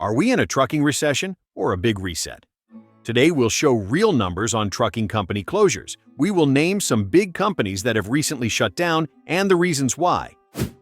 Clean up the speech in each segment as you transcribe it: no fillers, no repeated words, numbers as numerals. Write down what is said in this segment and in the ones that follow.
Are we in a trucking recession or a big reset? Today we'll show real numbers on trucking company closures. We will name some big companies that have recently shut down and the reasons why.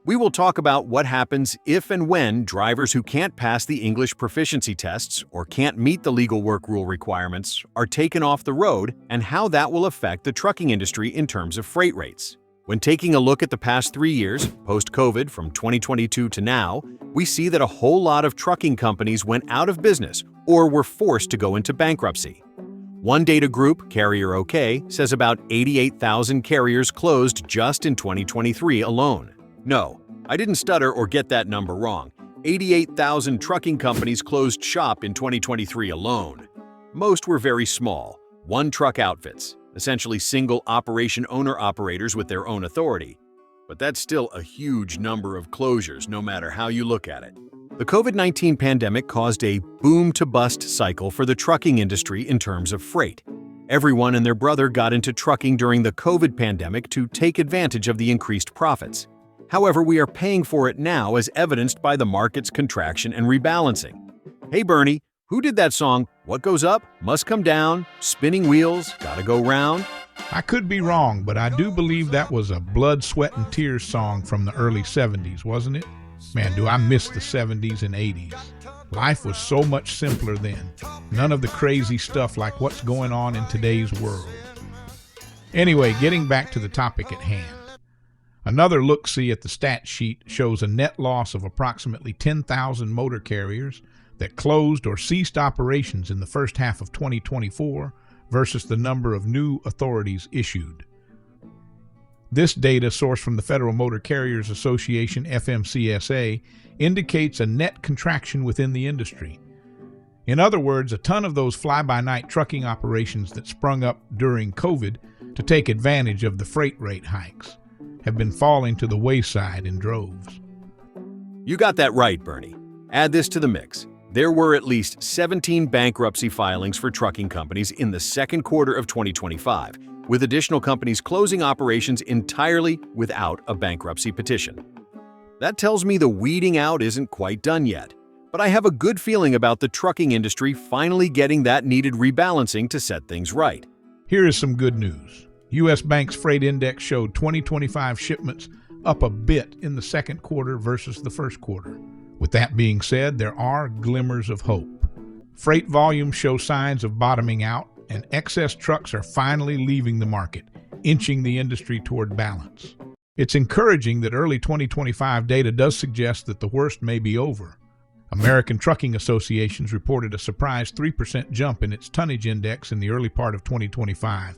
We will talk about what happens if and when drivers who can't pass the English proficiency tests or can't meet the legal work rule requirements are taken off the road and how that will affect the trucking industry in terms of freight rates. When taking a look at the past 3 years, post-COVID from 2022 to now, we see that a whole lot of trucking companies went out of business or were forced to go into bankruptcy. One data group, Carrier OK, says about 88,000 carriers closed just in 2023 alone. No, I didn't stutter or get that number wrong. 88,000 trucking companies closed shop in 2023 alone. Most were very small, one-truck outfits, essentially single operation owner-operators with their own authority. But that's still a huge number of closures, no matter how you look at it. The COVID-19 pandemic caused a boom-to-bust cycle for the trucking industry in terms of freight. Everyone and their brother got into trucking during the COVID pandemic to take advantage of the increased profits. However, we are paying for it now as evidenced by the market's contraction and rebalancing. Hey Bernie, who did that song, "What Goes Up Must Come Down, Spinning Wheels, Gotta Go Round"? I could be wrong, but I do believe that was a blood, sweat, and tears song from the early 70s, wasn't it? Man, do I miss the 70s and 80s. Life was so much simpler then. None of the crazy stuff like what's going on in today's world. Anyway, getting back to the topic at hand. Another look-see at the stat sheet shows a net loss of approximately 10,000 motor carriers that closed or ceased operations in the first half of 2024 versus the number of new authorities issued. This data, sourced from the Federal Motor Carriers Association (FMCSA), indicates a net contraction within the industry. In other words, a ton of those fly-by-night trucking operations that sprung up during COVID to take advantage of the freight rate hikes have been falling to the wayside in droves. You got that right, Bernie. Add this to the mix. There were at least 17 bankruptcy filings for trucking companies in the second quarter of 2025, with additional companies closing operations entirely without a bankruptcy petition. That tells me the weeding out isn't quite done yet, but I have a good feeling about the trucking industry finally getting that needed rebalancing to set things right. Here is some good news. U.S. Bank's Freight Index showed 2025 shipments up a bit in the second quarter versus the first quarter. With that being said, there are glimmers of hope. Freight volumes show signs of bottoming out, and excess trucks are finally leaving the market, inching the industry toward balance. It's encouraging that early 2025 data does suggest that the worst may be over. American Trucking Associations reported a surprise 3% jump in its tonnage index in the early part of 2025,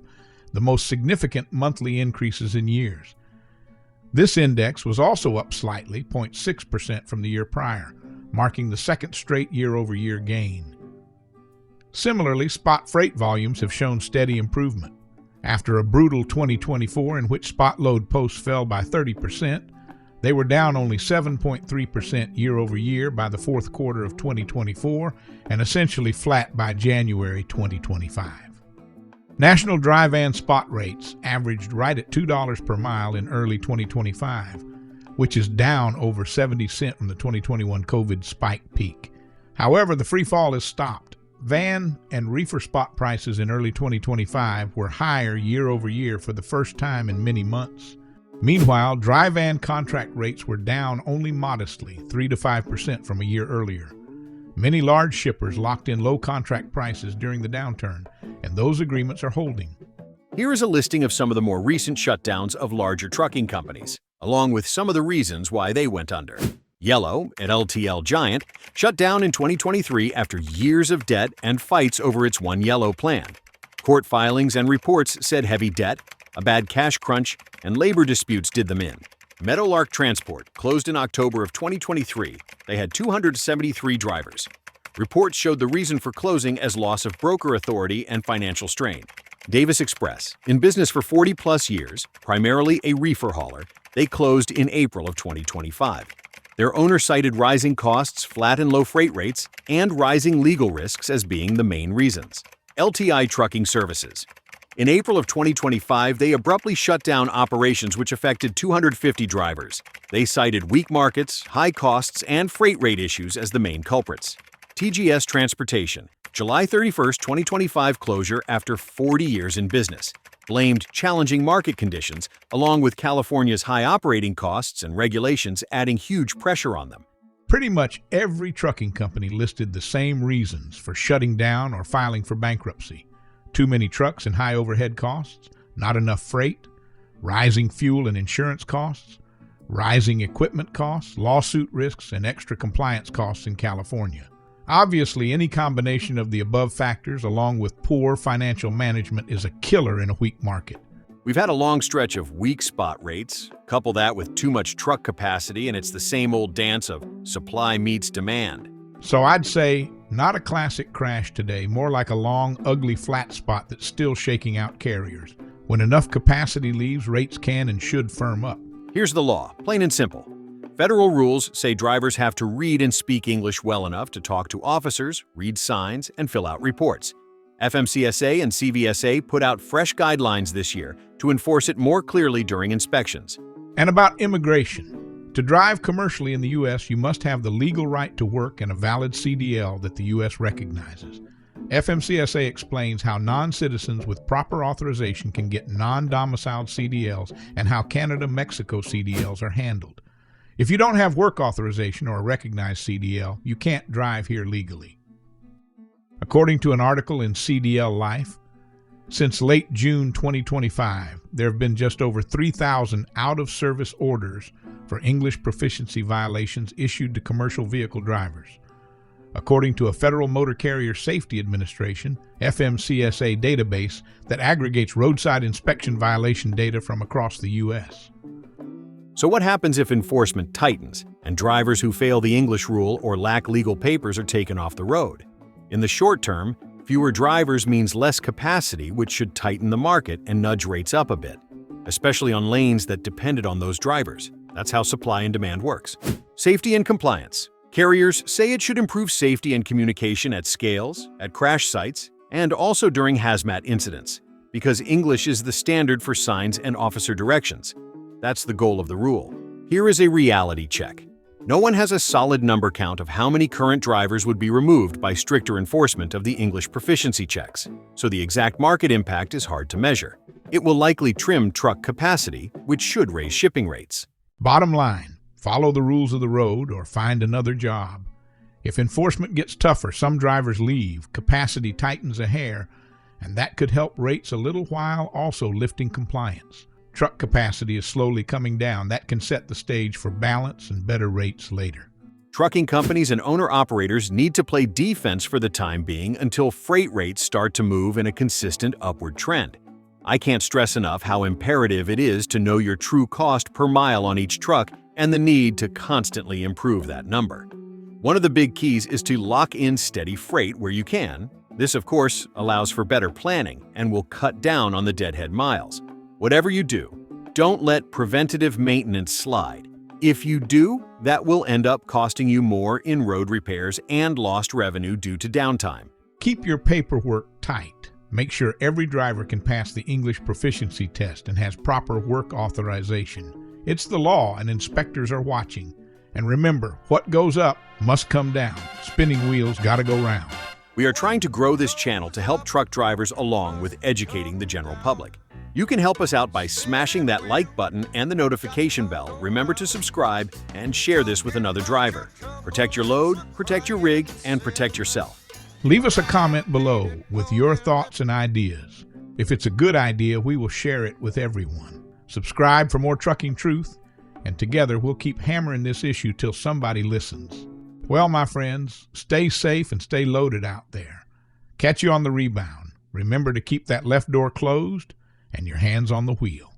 the most significant monthly increases in years. This index was also up slightly, 0.6% from the year prior, marking the second straight year-over-year gain. Similarly, spot freight volumes have shown steady improvement. After a brutal 2024 in which spot load posts fell by 30%, they were down only 7.3% year-over-year by the fourth quarter of 2024 and essentially flat by January 2025. National dry van spot rates averaged right at $2 per mile in early 2025, which is down over 70 cents from the 2021 COVID spike peak. However, the free fall has stopped. Van and reefer spot prices in early 2025 were higher year over year for the first time in many months. Meanwhile, dry van contract rates were down only modestly, 3 to 5% from a year earlier. Many large shippers locked in low contract prices during the downturn, and those agreements are holding. Here is a listing of some of the more recent shutdowns of larger trucking companies, along with some of the reasons why they went under. Yellow, an LTL giant, shut down in 2023 after years of debt and fights over its One Yellow plan. Court filings and reports said heavy debt, a bad cash crunch, and labor disputes did them in. Meadow Lark Transport closed in October of 2023. They had 273 drivers. Reports showed the reason for closing as loss of broker authority and financial strain. Davis Express, in business for 40-plus years, primarily a reefer hauler, they closed in April of 2025. Their owner cited rising costs, flat and low freight rates, and rising legal risks as being the main reasons. LTI Trucking Services. In April of 2025, they abruptly shut down operations which affected 250 drivers. They cited weak markets, high costs, and freight rate issues as the main culprits. TGS Transportation, July 31, 2025 closure after 40 years in business. Blamed challenging market conditions, along with California's high operating costs and regulations adding huge pressure on them. Pretty much every trucking company listed the same reasons for shutting down or filing for bankruptcy. Too many trucks and high overhead costs, not enough freight, rising fuel and insurance costs, rising equipment costs, lawsuit risks, and extra compliance costs in California. Obviously, any combination of the above factors, along with poor financial management, is a killer in a weak market. We've had a long stretch of weak spot rates. Couple that with too much truck capacity, and it's the same old dance of supply meets demand. So I'd say not a classic crash today, more like a long, ugly flat spot that's still shaking out carriers. When enough capacity leaves, rates can and should firm up. Here's the law, plain and simple. Federal rules say drivers have to read and speak English well enough to talk to officers, read signs, and fill out reports. FMCSA and CVSA put out fresh guidelines this year to enforce it more clearly during inspections. And about immigration. To drive commercially in the U.S., you must have the legal right to work and a valid CDL that the U.S. recognizes. FMCSA explains how non-citizens with proper authorization can get non-domiciled CDLs and how Canada-Mexico CDLs are handled. If you don't have work authorization or a recognized CDL, you can't drive here legally. According to an article in CDL Life, since late June 2025, there have been just over 3,000 out-of-service orders for English proficiency violations issued to commercial vehicle drivers. According to a Federal Motor Carrier Safety Administration, FMCSA database that aggregates roadside inspection violation data from across the U.S. So what happens if enforcement tightens and drivers who fail the English rule or lack legal papers are taken off the road? In the short term, fewer drivers means less capacity, which should tighten the market and nudge rates up a bit, especially on lanes that depended on those drivers. That's how supply and demand works. Safety and compliance. Carriers say it should improve safety and communication at scales, at crash sites, and also during hazmat incidents, because English is the standard for signs and officer directions. That's the goal of the rule. Here is a reality check. No one has a solid number count of how many current drivers would be removed by stricter enforcement of the English proficiency checks, so the exact market impact is hard to measure. It will likely trim truck capacity, which should raise shipping rates. Bottom line, follow the rules of the road or find another job. If enforcement gets tougher, some drivers leave, capacity tightens a hair, and that could help rates a little while also lifting compliance. Truck capacity is slowly coming down. That can set the stage for balance and better rates later. Trucking companies and owner-operators need to play defense for the time being until freight rates start to move in a consistent upward trend. I can't stress enough how imperative it is to know your true cost per mile on each truck and the need to constantly improve that number. One of the big keys is to lock in steady freight where you can. This, of course, allows for better planning and will cut down on the deadhead miles. Whatever you do, don't let preventative maintenance slide. If you do, that will end up costing you more in road repairs and lost revenue due to downtime. Keep your paperwork tight. Make sure every driver can pass the English proficiency test and has proper work authorization. It's the law and inspectors are watching. And remember, what goes up must come down. Spinning wheels gotta go round. We are trying to grow this channel to help truck drivers along with educating the general public. You can help us out by smashing that like button and the notification bell. Remember to subscribe and share this with another driver. Protect your load, protect your rig, and protect yourself. Leave us a comment below with your thoughts and ideas. If it's a good idea, we will share it with everyone. Subscribe for more trucking truth, and together we'll keep hammering this issue till somebody listens. Well, my friends, stay safe and stay loaded out there. Catch you on the rebound. Remember to keep that left door closed and your hands on the wheel.